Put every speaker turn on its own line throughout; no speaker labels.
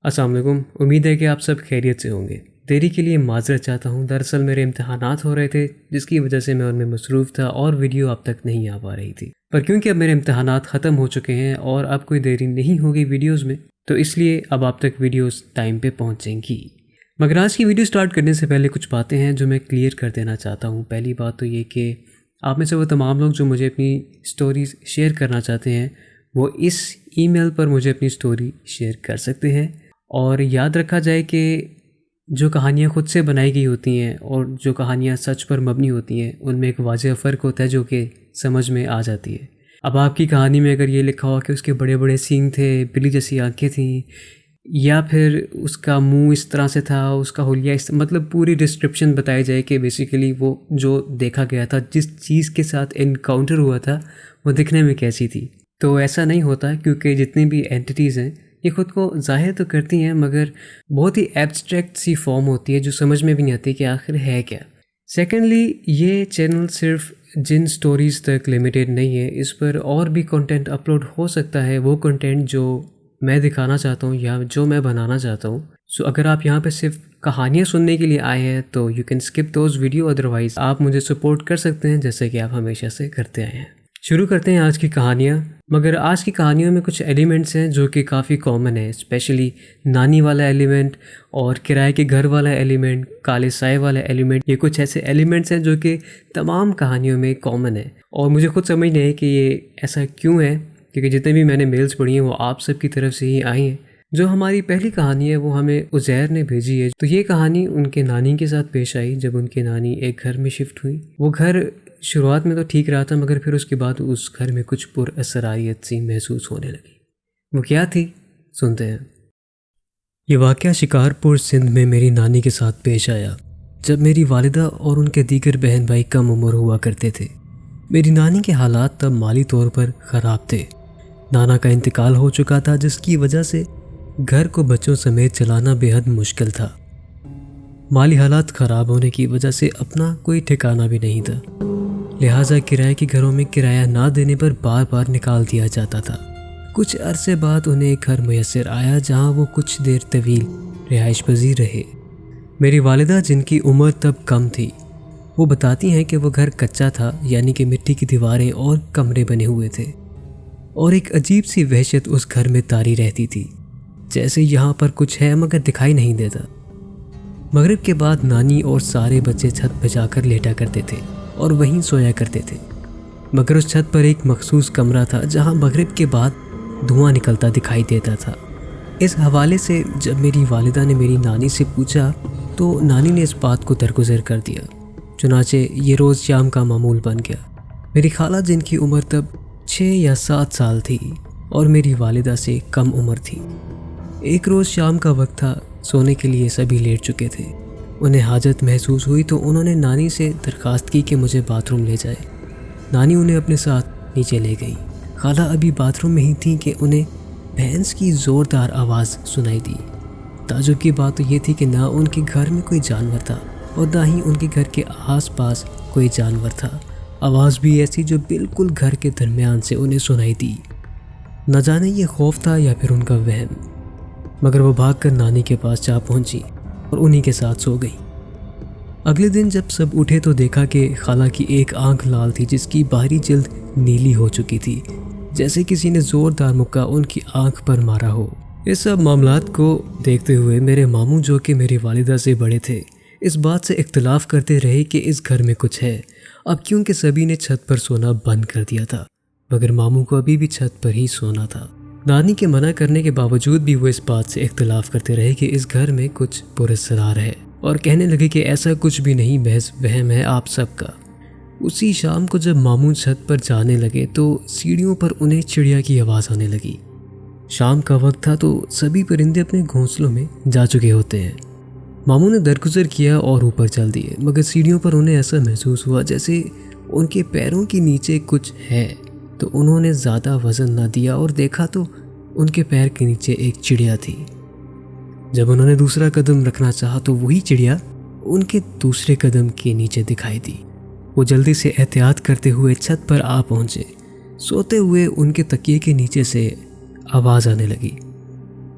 अस्सलाम वालेकुम। उम्मीद है कि आप सब खैरियत से होंगे। देरी के लिए माज़रत चाहता हूँ। दरअसल मेरे इम्तहानात हो रहे थे जिसकी वजह से मैं उनमें मसरूफ़ था और वीडियो अब तक नहीं आ पा रही थी। पर क्योंकि अब मेरे इम्तहानात ख़त्म हो चुके हैं और अब कोई देरी नहीं होगी वीडियोज़ में, तो इसलिए अब आप तक वीडियोज़ टाइम पे पहुँचेंगी। मगर आज की वीडियो स्टार्ट करने से पहले कुछ बातें हैं जो मैं क्लियर कर देना चाहता हूँ। पहली बात तो ये कि आप में से वो तमाम लोग जो मुझे अपनी स्टोरीज़ शेयर करना चाहते हैं वो इस ईमेल पर मुझे अपनी स्टोरी शेयर कर सकते हैं। और याद रखा जाए कि जो कहानियाँ खुद से बनाई गई होती हैं और जो कहानियाँ सच पर मबनी होती हैं उनमें एक वाज़ेह फ़र्क होता है जो कि समझ में आ जाती है। अब आपकी कहानी में अगर ये लिखा हो कि उसके बड़े बड़े सींग थे, बिल्ली जैसी आंखें थीं, या फिर उसका मुंह इस तरह से था, उसका हुलिया मतलब पूरी डिस्क्रिप्शन बताई जाए कि बेसिकली वो जो देखा गया था, जिस चीज़ के साथ इनकाउंटर हुआ था, वो दिखने में कैसी थी। तो ऐसा नहीं होता, क्योंकि जितनी भी एंटिटीज़ हैं ये ख़ुद को ज़ाहिर तो करती हैं मगर बहुत ही एब्स्ट्रैक्ट सी फॉर्म होती है जो समझ में भी नहीं आती कि आखिर है क्या। सेकेंडली, ये चैनल सिर्फ जिन स्टोरीज़ तक लिमिटेड नहीं है, इस पर और भी कंटेंट अपलोड हो सकता है, वो कंटेंट जो मैं दिखाना चाहता हूँ या जो मैं बनाना चाहता हूँ। सो अगर आप यहाँ पे सिर्फ कहानियाँ सुनने के लिए आए हैं तो you can skip those video, otherwise आप मुझे सपोर्ट कर सकते हैं जैसे कि आप हमेशा से करते आए हैं। शुरू करते हैं आज की कहानियाँ। मगर आज की कहानियों में कुछ एलिमेंट्स हैं जो कि काफ़ी कॉमन है, स्पेशली नानी वाला एलिमेंट और किराए के घर वाला एलिमेंट, काले साए वाला एलिमेंट। ये कुछ ऐसे एलिमेंट्स हैं जो कि तमाम कहानियों में कॉमन है और मुझे खुद समझ नहीं है कि ये ऐसा क्यों है, क्योंकि जितने भी मैंने मेल्स पढ़ी हैं वो आप सब की तरफ से ही आई हैं। जो हमारी पहली कहानी है वो हमें उज़ैर ने भेजी है। तो ये कहानी उनके नानी के साथ पेश आई जब उनके नानी एक घर में शिफ्ट हुई। वो घर शुरुआत में तो ठीक रहा था मगर फिर उसके बाद उस घर में कुछ पुरअसरारियत सी महसूस होने लगी। वो क्या थी, सुनते हैं। ये वाक़या शिकारपुर सिंध में मेरी नानी के साथ पेश आया जब मेरी वालिदा और उनके दीगर बहन भाई कम उम्र हुआ करते थे। मेरी नानी के हालात तब माली तौर पर ख़राब थे। नाना का इंतकाल हो चुका था जिसकी वजह से घर को बच्चों समेत चलाना बेहद मुश्किल था। माली हालात ख़राब होने की वजह से अपना कोई ठिकाना भी नहीं था, लिहाजा किराए के घरों में किराया ना देने पर बार बार निकाल दिया जाता था। कुछ अरसे बाद उन्हें एक घर मुयस्सर आया जहां वो कुछ देर तवील रिहाइश पजीर रहे। मेरी वालिदा, जिनकी उम्र तब कम थी, वो बताती हैं कि वो घर कच्चा था, यानी कि मिट्टी की दीवारें और कमरे बने हुए थे और एक अजीब सी वहशत उस घर में तारी रहती थी, जैसे यहाँ पर कुछ है मगर दिखाई नहीं देता। मगरिब के बाद नानी और सारे बच्चे छत पर जाकर लेटा करते थे और वहीं सोया करते थे। मगर उस छत पर एक मखसूस कमरा था जहां मगरिब के बाद धुआं निकलता दिखाई देता था। इस हवाले से जब मेरी वालिदा ने मेरी नानी से पूछा तो नानी ने इस बात को दरगुजर कर दिया। चुनाचे ये रोज़ शाम का मामूल बन गया। मेरी खाला, जिनकी उम्र तब 6 या 7 साल थी और मेरी वालिदा से कम उम्र थी, एक रोज़ शाम का वक्त था, सोने के लिए सभी लेट चुके थे। उन्हें हाजत महसूस हुई तो उन्होंने नानी से दरख्वास्त की कि मुझे बाथरूम ले जाए। नानी उन्हें अपने साथ नीचे ले गई। खाला अभी बाथरूम में ही थी कि उन्हें भैंस की ज़ोरदार आवाज़ सुनाई दी। ताज्जुब की बात तो ये थी कि ना उनके घर में कोई जानवर था और ना ही उनके घर के आसपास कोई जानवर था। आवाज़ भी ऐसी जो बिल्कुल घर के दरमियान से उन्हें सुनाई दी। न जाने ये खौफ था या फिर उनका वहम, मगर वो भागकर नानी के पास जा पहुंची और उन्हीं के साथ सो गई। अगले दिन जब सब उठे तो देखा कि खाला की एक आंख लाल थी जिसकी बाहरी जिल्द नीली हो चुकी थी, जैसे किसी ने ज़ोरदार मुक्का उनकी आंख पर मारा हो। इस सब मामलात को देखते हुए मेरे मामू, जो कि मेरी वालिदा से बड़े थे, इस बात से इख्तलाफ करते रहे कि इस घर में कुछ है। अब क्योंकि सभी ने छत पर सोना बंद कर दिया था, मगर मामू को अभी भी छत पर ही सोना था। नानी के मना करने के बावजूद भी वो इस बात से इख्तलाफ करते रहे कि इस घर में कुछ पुरअसरार है और कहने लगे कि ऐसा कुछ भी नहीं, महज वहम है आप सबका। उसी शाम को जब मामू छत पर जाने लगे तो सीढ़ियों पर उन्हें चिड़िया की आवाज़ आने लगी। शाम का वक्त था तो सभी परिंदे अपने घोंसलों में जा चुके होते हैं। मामू ने दरगुजर किया और ऊपर चल दिए, मगर सीढ़ियों पर उन्हें ऐसा महसूस हुआ जैसे उनके पैरों के नीचे कुछ है। तो उन्होंने ज़्यादा वज़न न दिया और देखा तो उनके पैर के नीचे एक चिड़िया थी। जब उन्होंने दूसरा कदम रखना चाहा तो वही चिड़िया उनके दूसरे कदम के नीचे दिखाई दी। वो जल्दी से एहतियात करते हुए छत पर आ पहुँचे। सोते हुए उनके तकिए के नीचे से आवाज़ आने लगी,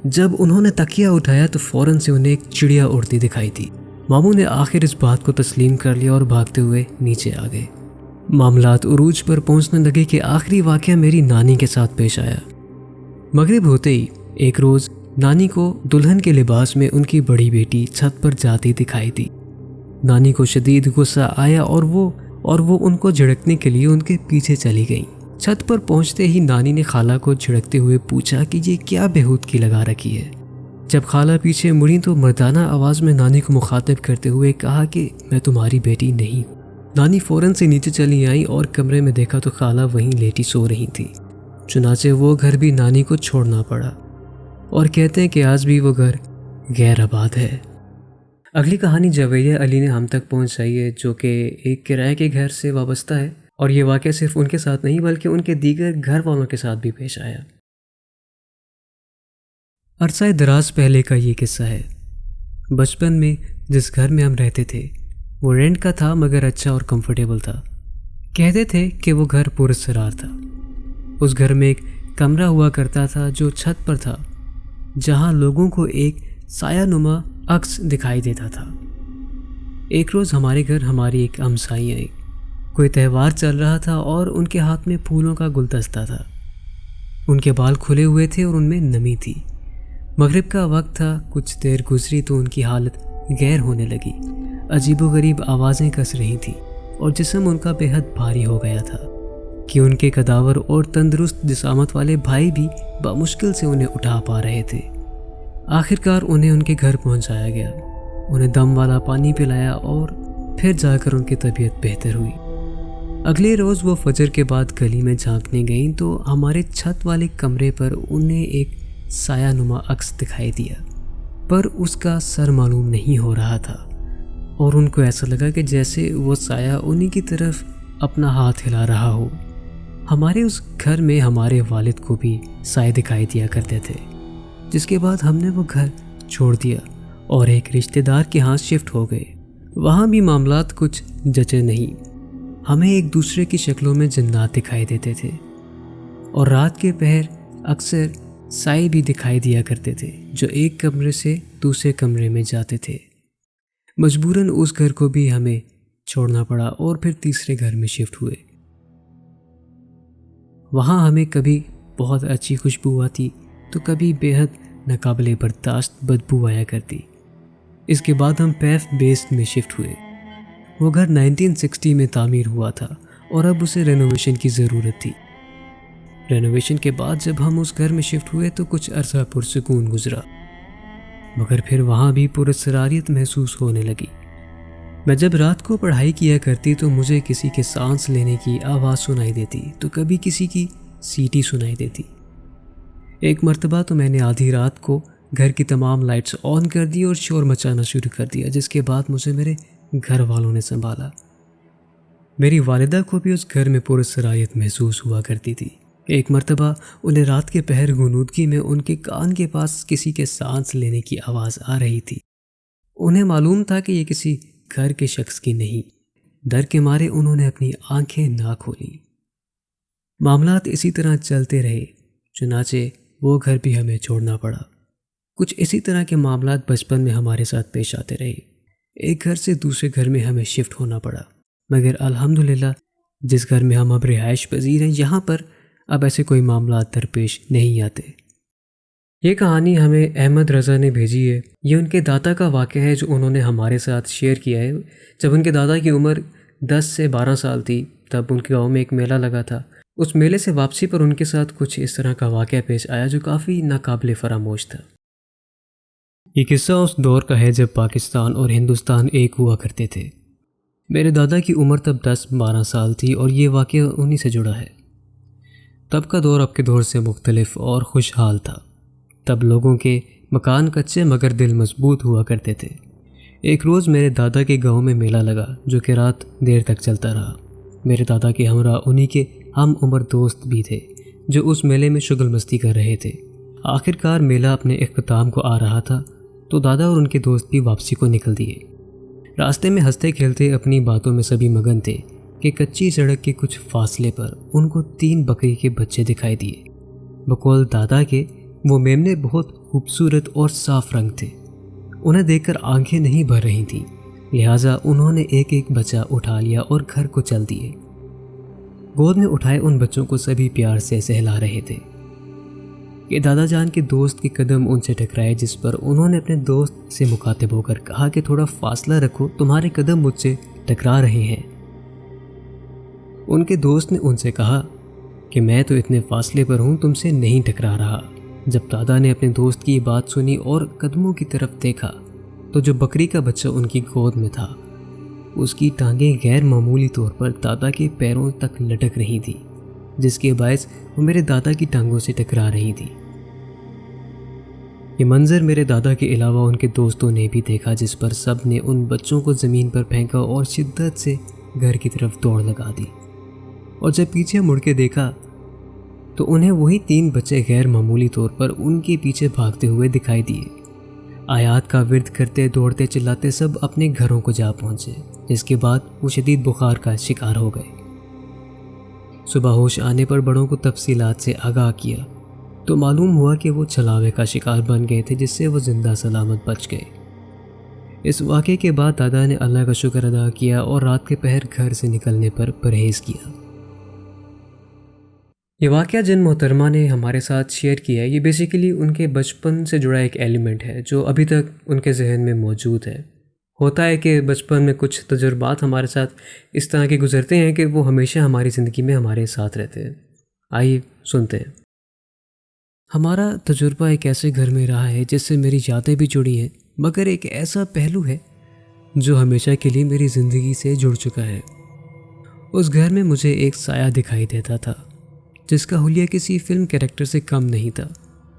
جب انہوں نے تکیہ اٹھایا تو فوراً سے انہیں ایک چڑیا اڑتی دکھائی تھی۔ ماموں نے آخر اس بات کو تسلیم کر لیا اور بھاگتے ہوئے نیچے آ گئے۔ معاملات عروج پر پہنچنے لگے کہ آخری واقعہ میری نانی کے ساتھ پیش آیا۔ مغرب ہوتے ہی ایک روز نانی کو دلہن کے لباس میں ان کی بڑی بیٹی چھت پر جاتی دکھائی دی۔ نانی کو شدید غصہ آیا اور وہ ان کو جھڑکنے کے لیے ان کے پیچھے چلی گئیں۔ چھت پر پہنچتے ہی نانی نے خالہ کو جھڑکتے ہوئے پوچھا کہ یہ کیا بےہودگی لگا رکھی ہے۔ جب خالہ پیچھے مڑی تو مردانہ آواز میں نانی کو مخاطب کرتے ہوئے کہا کہ میں تمہاری بیٹی نہیں ہوں۔ نانی فوراً سے نیچے چلی آئیں اور کمرے میں دیکھا تو خالہ وہیں لیٹی سو رہی تھی۔ چنانچہ وہ گھر بھی نانی کو چھوڑنا پڑا اور کہتے ہیں کہ آج بھی وہ گھر غیر آباد ہے۔ اگلی کہانی جویریہ علی نے ہم تک پہنچائی ہے، جو کہ ایک کرائے کے گھر سے وابستہ ہے، اور یہ واقعہ صرف ان کے ساتھ نہیں بلکہ ان کے دیگر گھر والوں کے ساتھ بھی پیش آیا۔ عرصہ دراز پہلے کا یہ قصہ ہے۔ بچپن میں جس گھر میں ہم رہتے تھے وہ رینٹ کا تھا، مگر اچھا اور کمفرٹیبل تھا۔ کہتے تھے کہ وہ گھر پراسرار تھا۔ اس گھر میں ایک کمرہ ہوا کرتا تھا جو چھت پر تھا، جہاں لوگوں کو ایک سایہ نما عکس دکھائی دیتا تھا۔ ایک روز ہمارے گھر ہماری ایک ہمسائی آئی۔ کوئی تہوار چل رہا تھا اور ان کے ہاتھ میں پھولوں کا گلدستہ تھا۔ ان کے بال کھلے ہوئے تھے اور ان میں نمی تھی۔ مغرب کا وقت تھا۔ کچھ دیر گزری تو ان کی حالت غیر ہونے لگی۔ عجیب و غریب آوازیں کس رہی تھیں اور جسم ان کا بے حد بھاری ہو گیا تھا کہ ان کے قداور اور تندرست جسامت والے بھائی بھی بمشکل سے انہیں اٹھا پا رہے تھے۔ آخرکار انہیں ان کے گھر پہنچایا گیا۔ انہیں دم والا پانی پلایا اور پھر جا کر ان کی طبیعت بہتر ہوئی۔ اگلے روز وہ فجر کے بعد گلی میں جھانکنے گئیں تو ہمارے چھت والے کمرے پر انہیں ایک سایہ نما عکس دکھائی دیا، پر اس کا سر معلوم نہیں ہو رہا تھا، اور ان کو ایسا لگا کہ جیسے وہ سایہ انہی کی طرف اپنا ہاتھ ہلا رہا ہو۔ ہمارے اس گھر میں ہمارے والد کو بھی سائے دکھائی دیا کرتے تھے، جس کے بعد ہم نے وہ گھر چھوڑ دیا اور ایک رشتہ دار کے ہاں شفٹ ہو گئے۔ وہاں بھی معاملات کچھ جچے نہیں۔ ہمیں ایک دوسرے کی شکلوں میں جنات دکھائی دیتے تھے، اور رات کے پہر اکثر سائے بھی دکھائی دیا کرتے تھے جو ایک کمرے سے دوسرے کمرے میں جاتے تھے۔ مجبوراً اس گھر کو بھی ہمیں چھوڑنا پڑا اور پھر تیسرے گھر میں شفٹ ہوئے۔ وہاں ہمیں کبھی بہت اچھی خوشبو آتی تو کبھی بے حد ناقابل برداشت بدبو آیا کرتی۔ اس کے بعد ہم پیف بیسڈ میں شفٹ ہوئے۔ وہ گھر 1960 میں تعمیر ہوا تھا اور اب اسے رینوویشن کی ضرورت تھی۔ رینوویشن کے بعد جب ہم اس گھر میں شفٹ ہوئے تو کچھ عرصہ پرسکون گزرا، مگر پھر وہاں بھی پراسراریت محسوس ہونے لگی۔ میں جب رات کو پڑھائی کیا کرتی تو مجھے کسی کے سانس لینے کی آواز سنائی دیتی تو کبھی کسی کی سیٹی سنائی دیتی۔ ایک مرتبہ تو میں نے آدھی رات کو گھر کی تمام لائٹس آن کر دی اور شور مچانا شروع کر دیا، جس کے بعد مجھے میرے گھر والوں نے سنبھالا۔ میری والدہ کو بھی اس گھر میں پراسرائیت محسوس ہوا کرتی تھی۔ ایک مرتبہ انہیں رات کے پہر غنودگی میں ان کے کان کے پاس کسی کے سانس لینے کی آواز آ رہی تھی۔ انہیں معلوم تھا کہ یہ کسی گھر کے شخص کی نہیں۔ ڈر کے مارے انہوں نے اپنی آنکھیں نہ کھولیں۔ معاملات اسی طرح چلتے رہے، چنانچہ وہ گھر بھی ہمیں چھوڑنا پڑا۔ کچھ اسی طرح کے معاملات بچپن میں ہمارے ساتھ پیش آتے رہے۔ ایک گھر سے دوسرے گھر میں ہمیں شفٹ ہونا پڑا، مگر الحمدللہ جس گھر میں ہم اب رہائش پذیر ہیں یہاں پر اب ایسے کوئی معاملات درپیش نہیں آتے۔ یہ کہانی ہمیں احمد رضا نے بھیجی ہے۔ یہ ان کے دادا کا واقعہ ہے جو انہوں نے ہمارے ساتھ شیئر کیا ہے۔ جب ان کے دادا کی عمر 10 سے 12 سال تھی تب ان کے گاؤں میں ایک میلہ لگا تھا۔ اس میلے سے واپسی پر ان کے ساتھ کچھ اس طرح کا واقعہ پیش آیا جو کافی ناقابل فراموش تھا۔ یہ قصہ اس دور کا ہے جب پاکستان اور ہندوستان ایک ہوا کرتے تھے۔ میرے دادا کی عمر تب 10-12 سال تھی اور یہ واقعہ انہی سے جڑا ہے۔ تب کا دور اب کے دور سے مختلف اور خوشحال تھا۔ تب لوگوں کے مکان کچے مگر دل مضبوط ہوا کرتے تھے۔ ایک روز میرے دادا کے گاؤں میں میلہ لگا جو کہ رات دیر تک چلتا رہا۔ میرے دادا کے ہمراہ انہی کے ہم عمر دوست بھی تھے جو اس میلے میں شغل مستی کر رہے تھے۔ آخرکار میلہ اپنے اختتام کو آ رہا تھا تو دادا اور ان کے دوست بھی واپسی کو نکل دیے۔ راستے میں ہنستے کھیلتے اپنی باتوں میں سبھی مگن تھے کہ کچی سڑک کے کچھ فاصلے پر ان کو 3 بکری کے بچے دکھائی دیے۔ بقول دادا کے वो मेमने बहुत खूबसूरत और साफ रंग थे। उन्हें देखकर आंखें नहीं भर रही थीं, लिहाजा उन्होंने एक एक बच्चा उठा लिया और घर को चल दिए। गोद में उठाए उन बच्चों को सभी प्यार से सहला रहे थे कि दादा जान के दोस्त के कदम उनसे टकराए, जिस पर उन्होंने अपने दोस्त से मुखातिब होकर कहा कि थोड़ा फासला रखो, तुम्हारे कदम मुझसे टकरा रहे हैं। उनके दोस्त ने उनसे कहा कि मैं तो इतने फासले पर हूँ, तुमसे नहीं टकरा रहा। जब दादा ने अपने दोस्त की बात सुनी और कदमों की तरफ देखा तो जो बकरी का बच्चा उनकी गोद में था उसकी टांगें गैर मामूली तौर पर दादा के पैरों तक लटक रही थी, जिसके बायस वो मेरे दादा की टांगों से टकरा रही थी। ये मंजर मेरे दादा के अलावा उनके दोस्तों ने भी देखा, जिस पर सब ने उन बच्चों को ज़मीन पर फेंका और शिद्दत से घर की तरफ दौड़ लगा दी। और जब पीछे मुड़ के देखा तो उन्हें वही 3 बच्चे गैर मामूली तौर पर उनके पीछे भागते हुए दिखाई दिए। आयात का विर्द करते दौड़ते चिल्लाते सब अपने घरों को जा पहुँचे, जिसके बाद वो शदीद बुखार का शिकार हो गए। सुबह होश आने पर बड़ों को तफसीलात से आगाह किया तो मालूम हुआ कि वो छलावे का शिकार बन गए थे, जिससे वो जिंदा सलामत बच गए। इस वाक़े के बाद दादा ने अल्लाह का शुक्र अदा किया और रात के पहर घर से निकलने पर परहेज़ किया। ये वाक़या जिन मोहतरमा ने हमारे साथ शेयर किया है, ये बेसिकली उनके बचपन से जुड़ा एक एलिमेंट है जो अभी तक उनके जहन में मौजूद है। होता है कि बचपन में कुछ तजुर्बात हमारे साथ इस तरह के गुजरते हैं कि वो हमेशा हमारी ज़िंदगी में हमारे साथ रहते हैं। आइए सुनते हैं। हमारा तजुर्बा एक ऐसे घर में रहा है जिससे मेरी यादें भी जुड़ी हैं, मगर एक ऐसा पहलू है जो हमेशा के लिए मेरी ज़िंदगी से जुड़ चुका है। उस घर में मुझे एक साया दिखाई देता था जिसका हुलिया किसी फिल्म कैरेक्टर से कम नहीं था,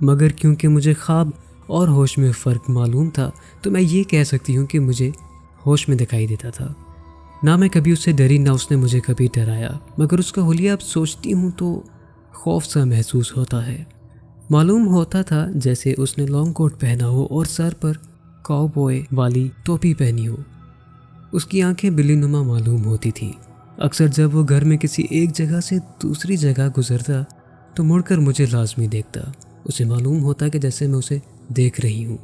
मगर क्योंकि मुझे ख्वाब और होश में फ़र्क मालूम था तो मैं ये कह सकती हूँ कि मुझे होश में दिखाई देता था। ना मैं कभी उससे डरी, ना उसने मुझे कभी डराया, मगर उसका हुलिया अब सोचती हूँ तो खौफ सा महसूस होता है। मालूम होता था जैसे उसने लॉन्ग कोट पहना हो और सर पर काउबॉय वाली टोपी पहनी हो। उसकी आंखें बिल्लीनुमा मालूम होती थी। अक्सर जब वो घर में किसी एक जगह से दूसरी जगह गुजरता तो मुड़कर मुझे लाजमी देखता। उसे मालूम होता कि जैसे मैं उसे देख रही हूँ।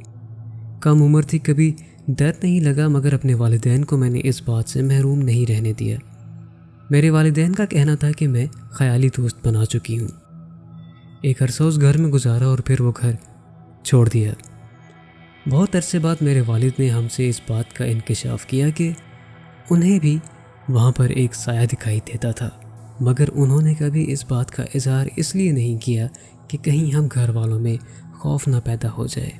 कम उम्र थी, कभी डर नहीं लगा, मगर अपने वालिदैन को मैंने इस बात से महरूम नहीं रहने दिया। मेरे वालिदैन का कहना था कि मैं ख़याली दोस्त बना चुकी हूँ। एक अरसा उस घर में गुजारा और फिर वो घर छोड़ दिया। बहुत अरसे बाद मेरे वालिद ने हमसे इस बात का इंकिशाफ किया कि उन्हें भी वहाँ पर एक साया दिखाई देता था, मगर उन्होंने कभी इस बात का इजहार इसलिए नहीं किया कि कहीं हम घर वालों में खौफ ना पैदा हो जाए।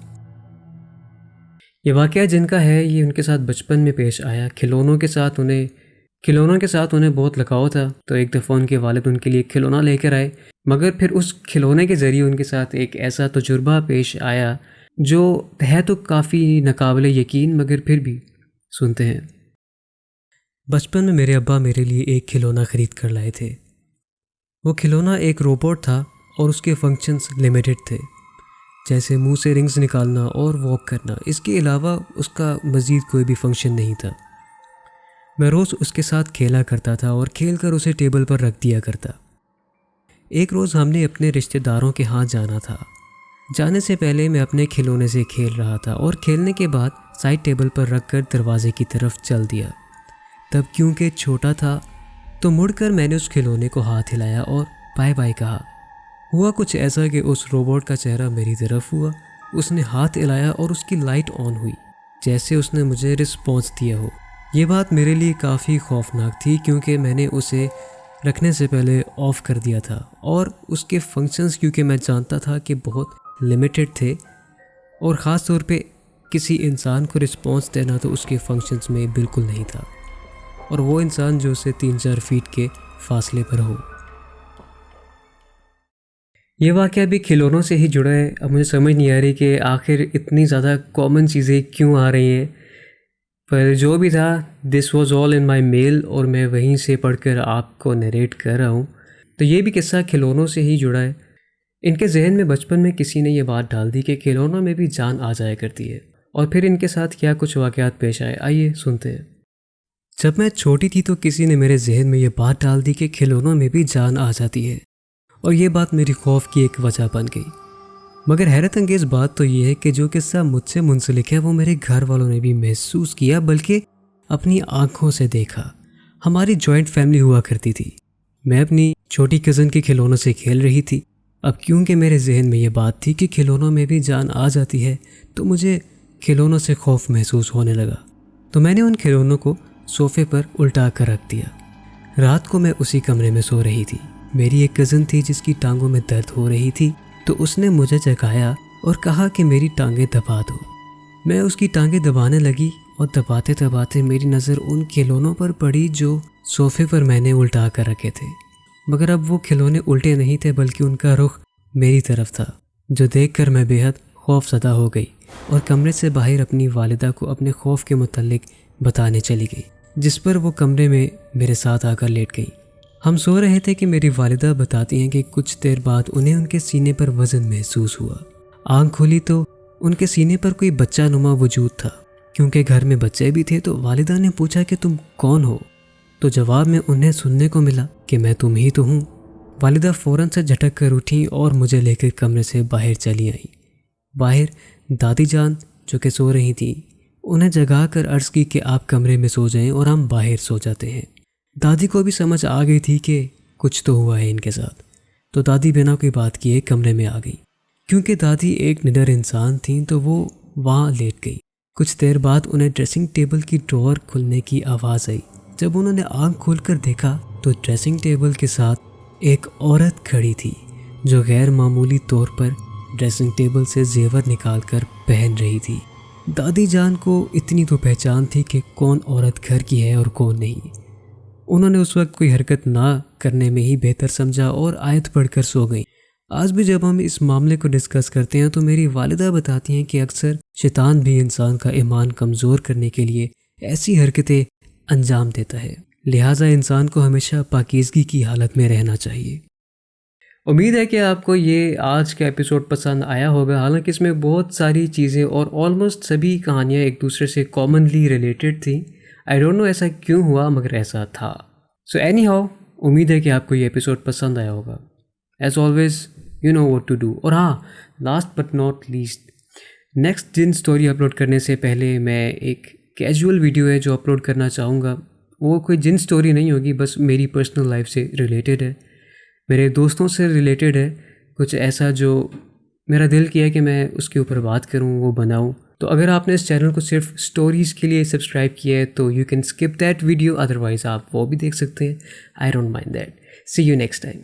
ये वाक़या जिनका है ये उनके साथ बचपन में पेश आया। खिलौनों के साथ उन्हें बहुत लगाव था, तो एक दफ़ा उनके वालिद उनके लिए खिलौना लेकर आए, मगर फिर उस खिलौने के ज़रिए उनके साथ एक ऐसा तजुर्बा पेश आया जो है तो काफ़ी नाकाबिले यकीन, मगर फिर भी सुनते हैं। बचपन में मेरे अब्बा मेरे लिए एक खिलौना ख़रीद कर लाए थे। वो खिलौना एक रोबोट था और उसके फंक्शंस लिमिटेड थे, जैसे मुंह से रिंग्स निकालना और वॉक करना। इसके अलावा उसका मज़ीद कोई भी फंक्शन नहीं था। मैं रोज़ उसके साथ खेला करता था और खेल कर उसे टेबल पर रख दिया करता। एक रोज़ हमने अपने रिश्तेदारों के यहाँ जाना था। जाने से पहले मैं अपने खिलौने से खेल रहा था और खेलने के बाद साइड टेबल पर रख कर दरवाजे की तरफ चल दिया। तब क्योंकि छोटा था तो मुड़कर मैंने उस खिलौने को हाथ हिलाया और बाय बाय कहा। हुआ कुछ ऐसा कि उस रोबोट का चेहरा मेरी तरफ हुआ, उसने हाथ हिलाया और उसकी लाइट ऑन हुई, जैसे उसने मुझे रिस्पॉन्स दिया हो। ये बात मेरे लिए काफ़ी खौफनाक थी क्योंकि मैंने उसे रखने से पहले ऑफ़ कर दिया था और उसके फंक्शंस क्योंकि मैं जानता था कि बहुत लिमिटेड थे और ख़ास तौर पे किसी इंसान को रिस्पॉन्स देना तो उसके फंक्शंस में बिल्कुल नहीं था, और वो इंसान जो उससे 3-4 फीट के फासले पर हो। ये वाक़या भी खिलौनों से ही जुड़ा है। अब मुझे समझ नहीं आ रही कि आखिर इतनी ज़्यादा कॉमन चीज़ें क्यों आ रही हैं, पर जो भी था this was all in my mail और मैं वहीं से पढ़कर आपको नरेट कर रहा हूँ। तो ये भी किस्सा खिलौनों से ही जुड़ा है। इनके जहन में बचपन में किसी ने ये बात डाल दी कि खिलौनों में भी जान आ जाया करती है, और फिर इनके साथ क्या कुछ वाक़यात पेश आए, आइए सुनते हैं। जब मैं छोटी थी तो किसी ने मेरे जहन में ये बात डाल दी कि खिलौनों में भी जान आ जाती है, और ये बात मेरी खौफ की एक वजह बन गई। مگر حیرت انگیز بات تو یہ ہے کہ جو قصہ مجھ سے منسلک ہے وہ میرے گھر والوں نے بھی محسوس کیا، بلکہ اپنی آنکھوں سے دیکھا۔ ہماری جوائنٹ فیملی ہوا کرتی تھی۔ میں اپنی چھوٹی کزن کے کھلونوں سے کھیل رہی تھی۔ اب کیونکہ میرے ذہن میں یہ بات تھی کہ کھلونوں میں بھی جان آ جاتی ہے، تو مجھے کھلونوں سے خوف محسوس ہونے لگا۔ تو میں نے ان کھلونوں کو صوفے پر الٹا کر رکھ دیا۔ رات کو میں اسی کمرے میں سو رہی تھی۔ میری ایک کزن تھی جس کی ٹانگوں میں درد ہو رہی تھی، تو اس نے مجھے جگایا اور کہا کہ میری ٹانگیں دبا دو۔ میں اس کی ٹانگیں دبانے لگی اور دباتے دباتے میری نظر ان کھلونوں پر پڑی جو صوفے پر میں نے الٹا کر رکھے تھے۔ مگر اب وہ کھلونے الٹے نہیں تھے، بلکہ ان کا رخ میری طرف تھا، جو دیکھ کر میں بے حد خوف زدہ ہو گئی اور کمرے سے باہر اپنی والدہ کو اپنے خوف کے متعلق بتانے چلی گئی، جس پر وہ کمرے میں میرے ساتھ آ کر لیٹ گئی۔ ہم سو رہے تھے کہ میری والدہ بتاتی ہیں کہ کچھ دیر بعد انہیں ان کے سینے پر وزن محسوس ہوا۔ آنکھ کھولی تو ان کے سینے پر کوئی بچہ نما وجود تھا۔ کیونکہ گھر میں بچے بھی تھے تو والدہ نے پوچھا کہ تم کون ہو؟ تو جواب میں انہیں سننے کو ملا کہ میں تم ہی تو ہوں۔ والدہ فوراً سے جھٹک کر اٹھیں اور مجھے لے کر کمرے سے باہر چلی آئیں۔ باہر دادی جان جو کہ سو رہی تھیں، انہیں جگا کر عرض کی کہ آپ کمرے میں سو جائیں اور ہم باہر سو جاتے ہیں۔ دادی کو بھی سمجھ آ گئی تھی کہ کچھ تو ہوا ہے ان کے ساتھ، تو دادی بنا کوئی بات کیے کمرے میں آ گئی۔ کیونکہ دادی ایک نڈر انسان تھیں تو وہ وہاں لیٹ گئی۔ کچھ دیر بعد انہیں ڈریسنگ ٹیبل کی ڈرور کھلنے کی آواز آئی۔ جب انہوں نے آنکھ کھول کر دیکھا تو ڈریسنگ ٹیبل کے ساتھ ایک عورت کھڑی تھی جو غیر معمولی طور پر ڈریسنگ ٹیبل سے زیور نکال کر پہن رہی تھی۔ دادی جان کو اتنی تو پہچان تھی کہ کون عورت گھر کی ہے اور کون نہیں۔ انہوں نے اس وقت کوئی حرکت نہ کرنے میں ہی بہتر سمجھا اور آیت پڑھ کر سو گئیں۔ آج بھی جب ہم اس معاملے کو ڈسکس کرتے ہیں تو میری والدہ بتاتی ہیں کہ اکثر شیطان بھی انسان کا ایمان کمزور کرنے کے لیے ایسی حرکتیں انجام دیتا ہے، لہٰذا انسان کو ہمیشہ پاکیزگی کی حالت میں رہنا چاہیے۔ امید ہے کہ آپ کو یہ آج کا ایپیسوڈ پسند آیا ہوگا، حالانکہ اس میں بہت ساری چیزیں اور آلموسٹ سبھی کہانیاں ایک دوسرے سے کامنلی ریلیٹڈ تھیں۔ آئی ڈونٹ نو ایسا کیوں ہوا، مگر ایسا تھا۔ سو اینی ہاؤ، امید ہے کہ آپ کو یہ ایپیسوڈ پسند آیا ہوگا۔ As always you know what to do. اور ہاں، last but not least, next جن اسٹوری اپلوڈ کرنے سے پہلے میں ایک کیجول ویڈیو ہے جو اپلوڈ کرنا چاہوں گا۔ وہ کوئی جن اسٹوری نہیں ہوگی، بس میری پرسنل لائف سے ریلیٹڈ ہے، میرے دوستوں سے ریلیٹڈ ہے، کچھ ایسا جو میرا دل کیا ہے کہ میں اس کے اوپر بات کروں، وہ بناؤں۔ تو اگر آپ نے اس چینل کو صرف اسٹوریز کے لیے سبسکرائب کیا ہے تو you can skip that video, otherwise آپ وہ بھی دیکھ سکتے ہیں۔ I don't mind that. See you next time.